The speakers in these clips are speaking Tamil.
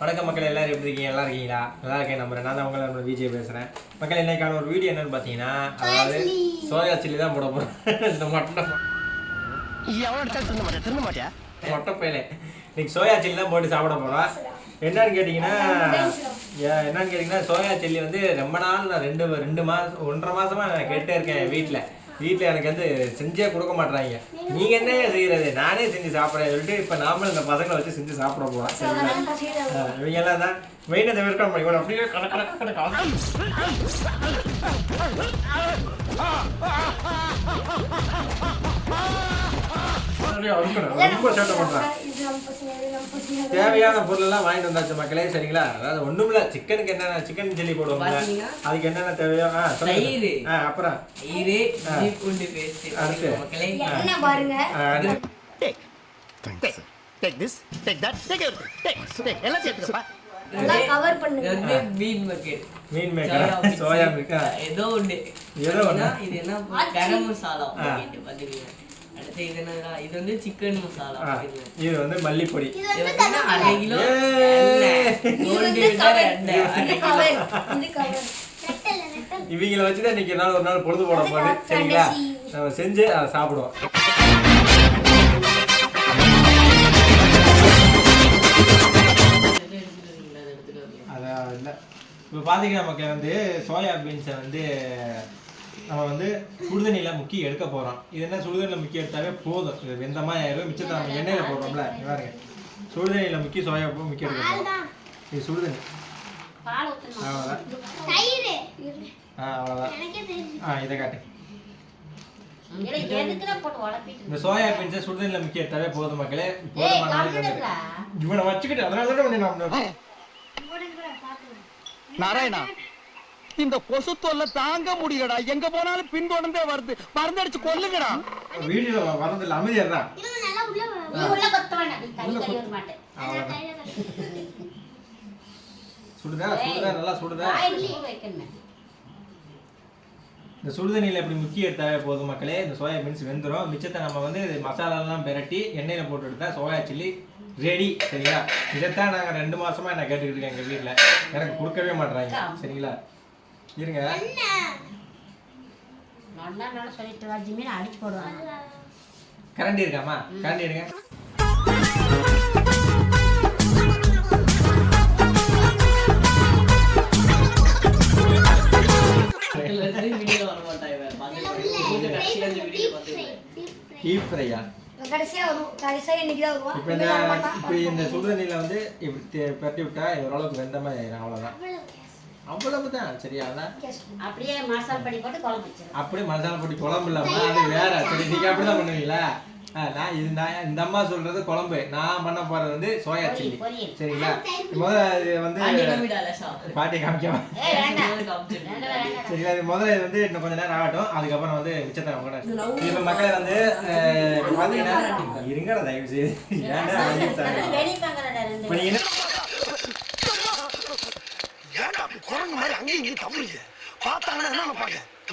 வணக்கம் மக்கள், எல்லாரும் எப்படி இருக்கீங்க? நல்லா இருக்கீங்களா? நல்லா இருக்கேன் நம்புறேன். நான் தான் உங்களை விஜய் பேசுகிறேன். மக்கள், இன்னைக்கான ஒரு வீடியோ என்னன்னு பார்த்தீங்கன்னா, அதாவது சோயா சில்லி தான் போட போகிறோம். இந்த மொட்டைப்பையில இன்னைக்கு சோயா சில்லி தான் போட்டு சாப்பிட போகிறோம். என்னன்னு கேட்டிங்கன்னா சோயா சில்லி வந்து ரொம்ப நாள் நான் 2 மாதம் 1.5 மாதமாக நான் கேட்டே இருக்கேன். வீட்டில் எனக்கு வந்து செஞ்சே கொடுக்க மாட்டாங்க. நீங்கள் என்ன செய்கிறது, நானே செஞ்சு சாப்பிட்றேன் சொல்லிட்டு இப்போ நாமளும் இந்த பசங்களை வச்சு செஞ்சு சாப்பிட போகிறோம். சரிங்களா? இவங்க எல்லாம் தான் மெயினாக தவிர்க்க முடியும். அப்படியே ரொம்ப சேட்டை பண்றாங்க. தேவையான பொருள் எல்லாம் வாங்கிட்டு வந்தாச்சு மக்களே. சரிங்களா? அதாவது ஒண்ணும் இல்ல, சிக்கனுக்கு என்னென்ன சிக்கன் சில்லி போடுவாங்க, அதுக்கு என்னென்ன தேவையோ அப்புறம் மீன் மேக்கர், சோயா மேக்கர், ஏதோ ஒண்ணு இது என்ன கரம் மசாலா பாத்தீங்களா. இது வந்து சிக்கன் மசாலா, இது வந்து மல்லிப்பொடி, அரை கிலோ இவங்களை வச்சுதான் இன்னைக்கு ஒரு நாள் பொழுது போட போகுது. சரிங்களா? நம்ம செஞ்சு அதை சாப்பிடுவோம். அதான் இல்லை, இப்போ பார்த்தீங்கன்னா நமக்கு வந்து சோயா பீன்ஸை வந்து நம்ம வந்து சுடுதண்ணியில் முக்கி எடுக்க போகிறோம். இது என்ன, சுடுதண்ணியில் முக்கி எடுத்தாவே போதும். இது வெந்தமாக ஆயிரும். மிச்சத்தை நம்ம எண்ணெயில் போடுறோம்ல, பாருங்க. சுடுதண்ணியில் முக்கி சோயா பூ முக்கி எடுக்க போகிறோம். இது சுடுதண்ணி, அவ்வளோதான். அவ்வளோதான். இதை காட்டு. இந்த சோயா பீன்ஸை சுடுதண்ணியில் முக்கி எடுத்தாவே போதும் மக்களே. இவனை வச்சுக்கிட்டு அதனால தான் நாராயணா, இந்த கொசு தொல்லை தாங்க முடியலடா. எங்க போனாலும் பின்தொடர்ந்தே வருது. மருந்தடிச்சு கொல்லுங்கடா. வீடியோ வரதில்ல, அமைதியா சுடுதா நல்லா சுடுதா. இந்த சுடுதண்ணியில் இப்படி முக்கி எடுத்தாவே போதும் மக்களே. இந்த சோயா பீன்ஸ் வெந்துடும். மிச்சத்தை நம்ம வந்து மசாலாலாம் பிரட்டி எண்ணெயில் போட்டு எடுத்தா சோயா சில்லி ரெடி. சரிங்களா? இதைத்தான் நாங்கள் 2 மாசமா நான் கேட்டுக்கிட்டு இருக்கேன். எங்கள் வீட்டில் எனக்கு கொடுக்கவே மாட்டேறாங்க. சரிங்களா? இருங்க, கரண்டி இருக்காமா? கரண்டி எடுங்க. இந்த சுடுதண்ணில வந்து இப்படி பரட்டி விட்டா ஓரளவுக்கு வெந்த மாதிரி ஆயிரும். அவ்வளவுதான், அவ்வளவுதான். சரியா? அப்படியே மசாலா பொடி குழம்பு இல்லாம அது வேற. சரி, நீங்க அப்படிதான் பண்ணுவீங்களா? இந்த அம்மா சொல்றது குழம்பு, நான் பண்ண போறது வந்து சோயா சில்லி. சரிங்களா? முதல்ல இது வந்து பாட்டி காமிக்கவா? சரிங்களா? இது முதல்ல இது வந்து இன்னும் கொஞ்ச நேரம் ஆகட்டும். அதுக்கப்புறம் வந்து மிச்சத்தை கூட இப்ப மக்களே வந்து பாத்தீங்கன்னா இருங்கடா, தயவு செய்து. இப்ப நீங்க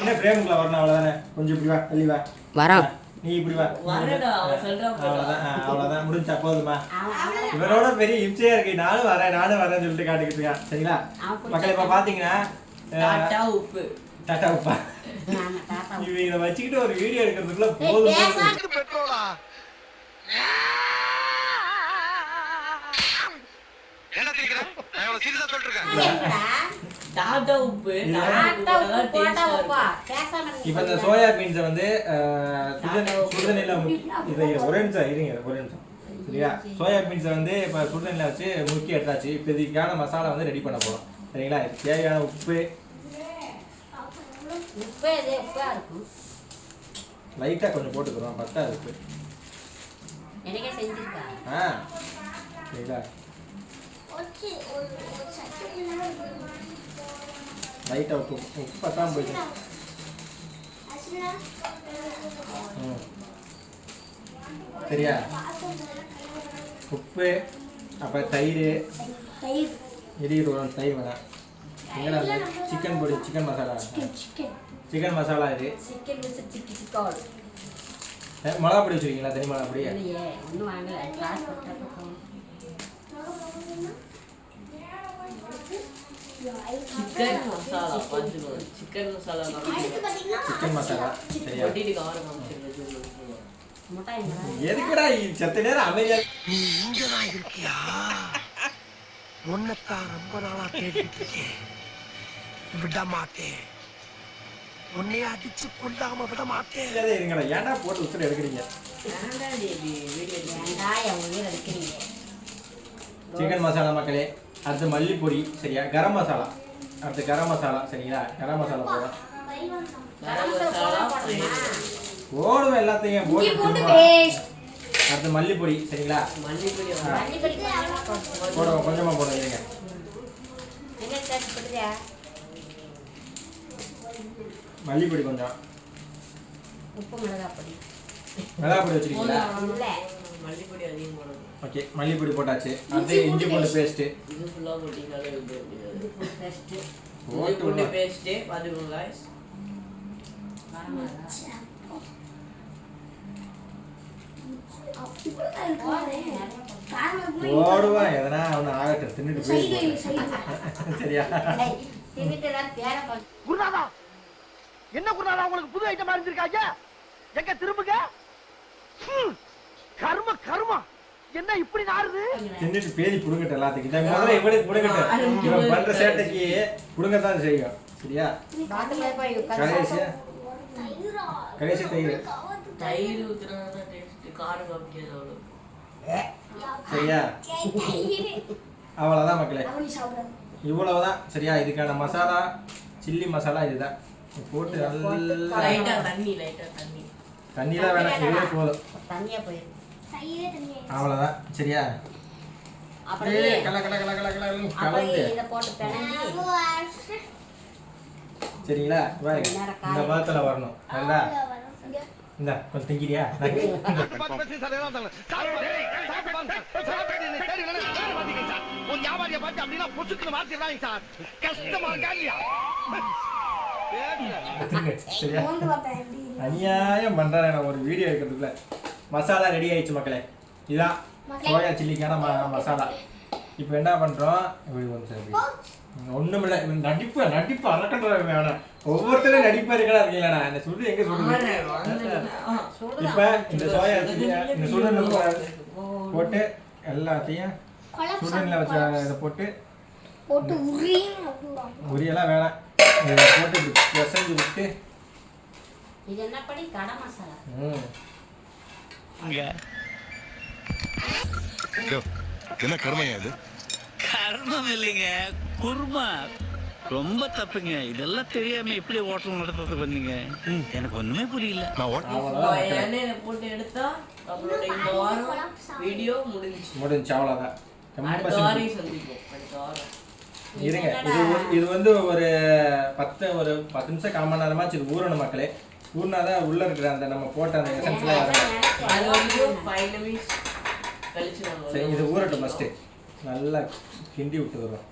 என்ன ஃப்ரேமுக்குள்ள வரணும், அவ்வளவுதானே. கொஞ்சம் இப்படி வா, தள்ளி வா. வரேன், நீ இப்படி வா. அவ்வளவுதான், முடிஞ்சா போதுமா? இவரோட பெரிய இம்சையா இருக்கு. நானும் வரேன்னு சொல்லிட்டு காட்டிக்கிட்டு இருக்கான். சரிங்களா மக்கள்? இப்ப பாத்தீங்கன்னா டாட்டா உப்பா இவங்களை வச்சுக்கிட்டு ஒரு வீடியோ எடுக்கிறதுக்குள்ள போதும். இப்ப இந்த சோயா பீன்ஸை வந்து சுடுதண்ணில ஒரே நிமிஷம் இருங்க. சரியா? சோயா பீன்ஸை வந்து இப்ப சுடுதண்ணில வச்சு முக்கி எடுத்தாச்சு. இப்ப இதுக்கான மசாலா வந்து ரெடி பண்ண போறோம். சரிங்களா? தேவையான உப்பு லைட்டா கொஞ்சம் போட்டுக்கிறோம். பத்தா உப்பு. சரிங்களா? லைட்டா உப்பத்தான் போயிடும். சரியா? உப்பு, அப்புறம் தயிர் தயிர் வேணாம். சிக்கன் பொடி, சிக்கன் மசாலா இது. மிளகா பொடி வச்சுருக்கீங்களா? தனி மிளகா பொடி சிக்கன் மசாலா பாத்துக்கோங்க. சிக்கன் மசாலா சிக்கன் மசாலா சரியா ஒட்டிட்டு காரம் காமிச்சிருக்கேன். எதுக்குடா செத்த நேரம் அமைதியா நீ இங்கதான் இருக்கியா? உன்னைத்தான் ரொம்ப நாளா கேட்டுட்டு இருக்கேன். விட மாட்டேன். உன்னைய அடிச்சு கொண்டாம விட மாட்டேன். இருங்கடா ஏன்டா போட்டு உசுர எடுக்கிறீங்க? சிக்கன் மசாலா மக்களே, அடுத்து மல்லிப்பொடி சரியா, கரம் மசாலா, அடுத்து கரம் மசாலா சரிங்களா, கரம் மசாலா போடுறோம். போடுவோம் எல்லாத்தையும் போட்டு. அடுத்து மல்லிப்பொடி சரிங்களா, போடுவோம் கொஞ்சமா போடுவோம். இருங்க மல்லிப்பொடி கொஞ்சம், உப்பு மிளகாப்பொடி வச்சிருக்கீங்களா? மல்லிப்பொடி அதிகம் போடணும். ஓகே மல்லிப்பொடி போட்டாச்சு. அடுத்து இஞ்சி பூண்டு பேஸ்ட். இது ஃபுல்லா போட்டீங்கனாலே இஞ்சி பூண்டு பேஸ்ட் பாத்துக்கோங்க गाइस. ஓடுவா எதனா அவனை ஆகட்டும் தின்னுட்டு போய் சரியா. குருநாதா, என்ன குருநாதா உங்களுக்கு புது ஐட்டம் அறிஞ்சிருக்காங்க? எங்க திரும்புங்க. கர்ம கர்மா என்ன இப்படி நாறுது? தின்னுட்டு பேதி புடுங்கட்ட எல்லாத்துக்கும். இதை முதல்ல இவனுக்கு புடுங்கட்ட, இவன் பண்ற சேட்டைக்கு புடுங்கத்தான் செய்யும் சரியா. கடைசி தயிர் தயிர் ஊத்துறதா டேஸ்ட் காரம் காமிக்கிறது அவ்வளவு சரியா. அவ்வளவுதான் மக்களே, இவ்வளவுதான் சரியா. இதுக்கான மசாலா சில்லி மசாலா இதுதான். போட்டு நல்லா லைட்டா தண்ணி தண்ணிலாம் வேணாம், இதுவே போதும். அவ்வளவுதான் சரியா. அப்படியே கல கல கல கல கல கலந்து சரிங்களா. இந்த பாத்துல வரணும் நல்லா. இந்த கொஞ்சம் திங்கிறியா? அநியாயம் பண்றேன் நான் ஒரு வீடியோ எடுக்கிறதுக்குள்ள. மசாலா ரெடி ஆயிடுச்சு மக்களே. இதுதான் சோயா சில்லிக்கான மசாலா. இப்போ என்ன பண்றோம், இப்படி ஒண்ணும் இல்லை. நடிப்பு அறக்கன்ற வேணாம். ஒவ்வொருத்தரும் நடிப்பா இருக்கா இருக்கீங்களா? இந்த சுடு எங்க சுடுது? இப்ப இந்த சோயா இந்த சுடுல போட்டு எல்லாத்தையும் சுடுல வச்ச இதை போட்டு உரியெல்லாம் வேணாம். இதை போட்டு பிசைஞ்சு விட்டு இது என்ன பண்ணி கட மசாலா. என்ன கர்மையா இது? கர்மம் இல்லைங்க, குருமா. ரொம்ப தப்புங்க. இதெல்லாம் தெரியாம எப்படி ஹோட்டல் நடத்துறதுக்கு வந்தீங்க? எனக்கு ஒண்ணுமே புரியல. எண்ணெயில போட்டு எடுத்தா நம்மளோட இந்த வாரம் வீடியோ முடிஞ்சுச்சு. அவ்வளோதான். அடுத்த வாரம் சந்திப்போம். அடுத்த வாரம் இருங்க. இது வந்து ஒரு 10 நிமிஷம் 1/4 மணி நேரமாச்சு இது ஊறணும் மக்களே. ஊறினாதான் உள்ள இருக்கிற அந்த நம்ம போட்ட அந்த எசன்ஸ்லாம் வரணும். அது வந்து 5 நிமிஷம் கழிச்சு சரி, இது ஊறட்டும். ஃபஸ்ட்டு நல்லா கிண்டி விட்டு வரும்.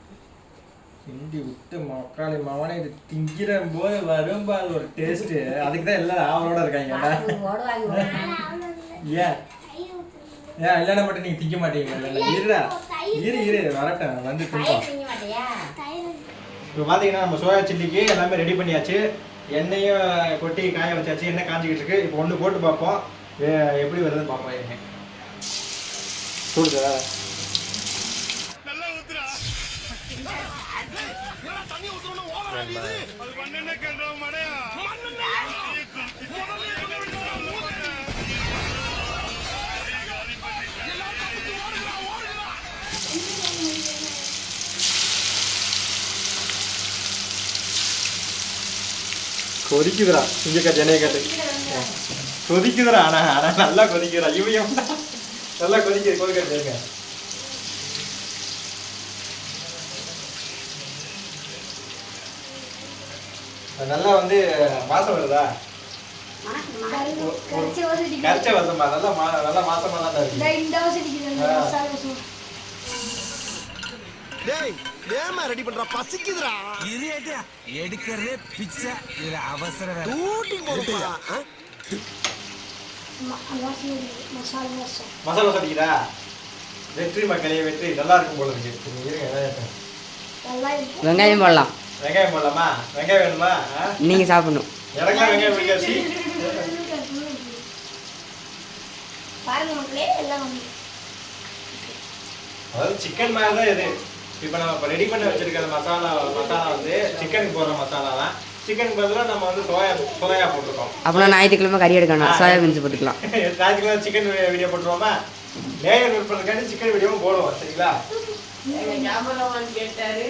கிண்டி விட்டு மக்காளி மாவனே இது திங்கிற போது வரும்போது ஒரு டேஸ்ட்டு. அதுக்கு தான் எல்லாம் ஆவலோட இருக்காங்க. ஏன் இல்லைன்னா மட்டும் நீங்கள் திங்க மாட்டீங்க? இருடா இரு வரட்டும் வந்து திங்கோம். இப்போ பார்த்தீங்கன்னா நம்ம சோயா சில்லிக்கு எல்லாமே ரெடி பண்ணியாச்சு. எண்ணெயும் கொட்டி காய வச்சாச்சு. எண்ணெய் காஞ்சிக்கிட்டு இருக்கு. இப்போ ஒன்று போட்டு பார்ப்போம் எப்படி வருதுன்னு பார்ப்போம். எண்ணெய் சூடுதா? கொதிக்குதுடா. இங்கே கட்டு எண்ணெயை கட்டு. கொதிக்குதுடா. ஆனால் நல்லா கொதிக்குதுடா. இவன் நல்லா கொதிக்கட்டுங்க. நல்லா வந்து மாசம் வருதா? கரைச்ச வசமா நல்லா மாசமா தான் இருக்கு. டேய் ஏமா ரெடி பண்ற? பசிக்குதுடா. எடுக்கிறதே பிச்சை. இதுல அவசரம் டூட்டி போடுடா. மசாலா சாப்பிட்டீங்களா? வெற்றி மக்களே வெற்றி. நல்லா இருக்கும் போல இருக்கு. இருங்க வெங்காயம் போடலாம். வெங்காயம் போடலாமா? வெங்காயம் வேணுமா? நீங்க சாப்பிடணும். எனக்குலாம் வெங்காயம் பிடிக்காது. பாருங்க மக்களே எல்லாம் அதாவது சிக்கன் மாதிரி தான் இது. இப்போ நம்ம இப்போ ரெடி பண்ணி வச்சிருக்கிற மசாலா வந்து சிக்கனுக்கு போடுற மசாலா தான். சிக்கனுக்கு பதிலாக நம்ம வந்து சோயா போட்டிருக்கோம். அப்புறம் ஞாயிற்றுக்கிழமை கறி எடுக்கணும், சோயாபீன்ஸ் போட்டுக்கலாம். ஞாயிற்றுக்கிழமை சிக்கன் வீடியோ போட்டுருவோமா? நேயர் விருப்பத்துக்காண்டி சிக்கன் வீடியோவும் போடுவோம், சரிங்களா? கேமராமேன் கேட்டாரு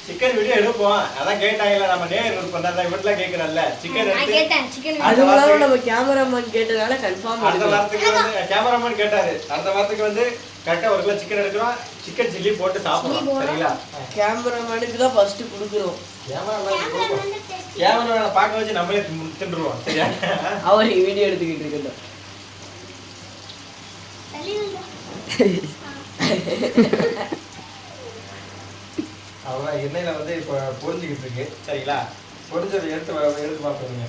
சிக்கன் வீடியோ எடுப்போம். அதான் கேட்டாங்கல்ல, நம்ம நேயர் விருப்பம் தான் இவட்டெல்லாம் கேட்குறல்ல. சிக்கன் நான் கேட்டேன் சிக்கன் அதுவும் நம்ம கேமராமேன் கேட்டதால கன்ஃபார்ம் அடுத்த வாரத்துக்கு வந்து கேமராமேன் கேட்டாரு. அடுத்த வாரத்துக்கு வந்து கரெக்டாக 1 கிலோ சிக்கன் எடுக்கிறோம். சிக்கன் சில்லி போட்டு சாப்பிடுவோம், சரிங்களா? கேமராமேனுக்கு தான் ஃபர்ஸ்ட் கொடுக்குறோம். கேமராமேனை பார்க்க வச்சு நம்மளே தின்றுவோம், சரியா? அவர் வீடியோ எடுத்துக்கிட்டு இருக்கட்டும். அவ்வளோதான். எண்ணெயில் வந்து இப்போ பொரிஞ்சுக்கிட்டு இருக்கு, சரிங்களா? பொரிஞ்சதை எடுத்து பார்த்துருங்க.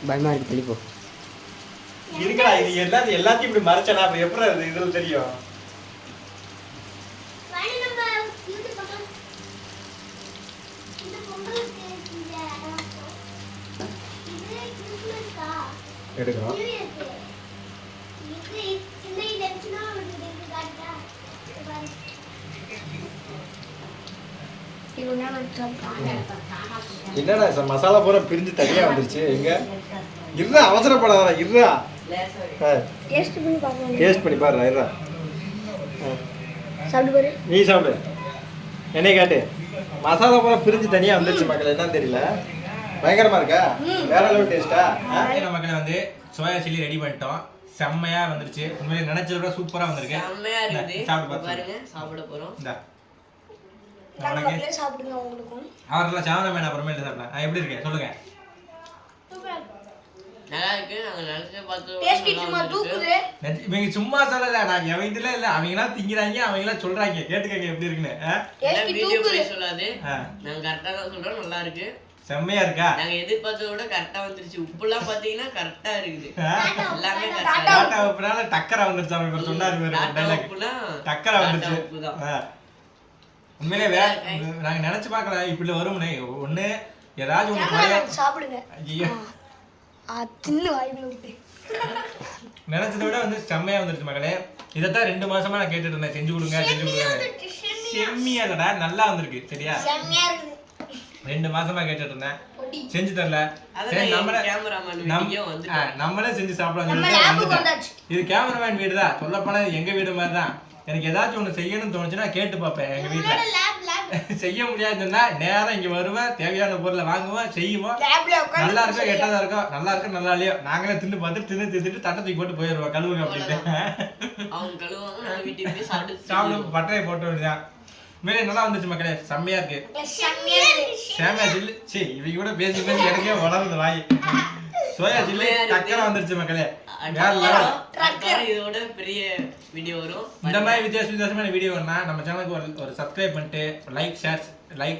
பயமா இருக்கு, தெளிப்போ. இருக்கடா, இது எல்லாத்தையும் இப்படி மறைச்சனா அப்ப எப்படி அது இதுல தெரியும்? எடுக்கிறோம். என்னடா சார் மசாலா பூரா பிரிஞ்சு தனியா வந்துருச்சு. எங்க இருடா, அவசரப்படாத, இருடா. டேஸ்ட் பண்ணி பாரு, இருடா. சாப்பிடு பாரு. நீ சாப்பிடு, என்னைய காட்டு. மசாலா பூரா பிரிஞ்சு தனியா வந்துருச்சு மக்கள், என்னன்னு தெரியல. பயங்கரமா இருக்கா? வேற லெவல் டேஸ்டா? மக்களே வந்து சோயா சில்லி ரெடி பண்ணிட்டோம். செம்மையா வந்துருச்சு. உண்மையிலே நினைச்சத விட சூப்பரா வந்திருக்கு. செம்மையா இருக்குது. சாப்பிட்டு பாருங்க, சாப்பிட போறோம். இந்தா மக்களே சாப்பிடுங்க உங்களுக்கும். அவரெல்லாம் சாவனமேன் அப்புறமேட்டு சாப்பிடலாம். எப்படி இருக்கு சொல்லுங்க? நல்லா இருக்கு. நாங்க நினைச்ச பார்த்து டேஸ்ட் சும்மா தூக்குது. இவங்க சும்மா சொல்லல, நான் எவங்கிட்டல இல்ல, அவங்கலாம் திங்கிறாங்க, அவங்கலாம் சொல்றாங்க, கேட்டுக்கங்க எப்படி இருக்குன்னு. டேஸ்ட் வீடியோ தூக்குது. போய் சொல்லாது. நாங்க கரெக்டா தான் சொல்றோம். நல்லா இருக்கு. செம்மையா இருக்கா? நாங்க எதிர்பார்த்தத விட கரெக்டா வந்துருச்சு. உப்புலாம் பாத்தீங்கன்னா கரெக்டா இருக்குது. எல்லாமே டாடா உப்புனால டக்கரா வந்துருச்சு. அவங்க சொன்னாரு டக்கரா வந்துருச்சு. உண்மையிலே நாங்க நினைச்சு பார்க்கல இப்படி வரும்னு. ஒண்ணு ஏதாச்சும் ஒண்ணு குறையா சாப்பிடுங்க. ஐயோ தின்னு வாயில விட்டு. நினைச்சதை விட வந்து செம்மையா வந்துருச்சு மக்களே. இதைத்தான் 2 மாசமா நான் கேட்டுட்டு இருந்தேன், செஞ்சு கொடுங்க செஞ்சு கொடுங்க. செம்மையா இல்லடா, நல்லா வந்திருக்கு, சரியா? செம்மையா இருக்குது. 2 மாசமா கேட்டுட்டு இருந்தேன், செஞ்சு தரல. சரி நம்மளே செஞ்சு சாப்பிடலாம். இது கேமராமேன் வீடு தான், சொல்லப்போனா எங்க வீடு மாதிரி தான். எனக்கு ஏதாச்சும் ஒண்ணு செய்யணும்னு தோணுச்சுன்னா கேட்டு பார்ப்பேன். எங்க வீட்டுல செய்ய முடியாதுன்னா நேரம் இங்க வருவேன், தேவையான பொருளை வாங்குவேன், செய்வோம். நல்லா இருக்கோ கெட்டதா இருக்கோ, நல்லா இருக்கோ நல்லா இல்லையோ நாங்களே தின்னு பார்த்து தின்னுட்டு தட்டை தூக்கி போட்டு போயிடுவோம், கழுவுங்க அப்படின்ட்டு. சாப்பிடு பட்டறையை போட்டு வேண்டியதான். மேலே நல்லா வந்துச்சு மக்களே, செம்மையா இருக்கு. சேமியா சில்லி சரி இவங்க கூட பேசி பேசி எனக்கே வளருது வாய். சோயா சில்லி டக்கரா வந்துருச்சு மக்களே, வேற லெவல். இதோட பெரிய வீடியோ வரும். இந்த மாதிரி வித்தியாசமான வீடியோ வேணா நம்ம சேனலுக்கு ஒரு சப்ஸ்கிரைப் பண்ணிட்டு லைக்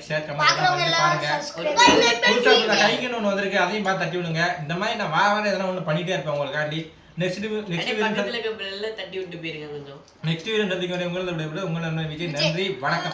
ஷேர் கமெண்ட் பாருங்க. புதுசா கைக்குன்னு ஒன்று வந்திருக்கு, அதையும் பார்த்து தட்டி விடுங்க. இந்த மாதிரி நான் வாரம் எதனா ஒன்று பண்ணிட்டே இருப்பேன் உங்களுக்காண்டி. நெக்ஸ்ட் வீடியோ தட்டி விட்டு போயிருங்க. நெக்ஸ்ட் வீடியோ உங்களை விஜய், நன்றி, வணக்கம்.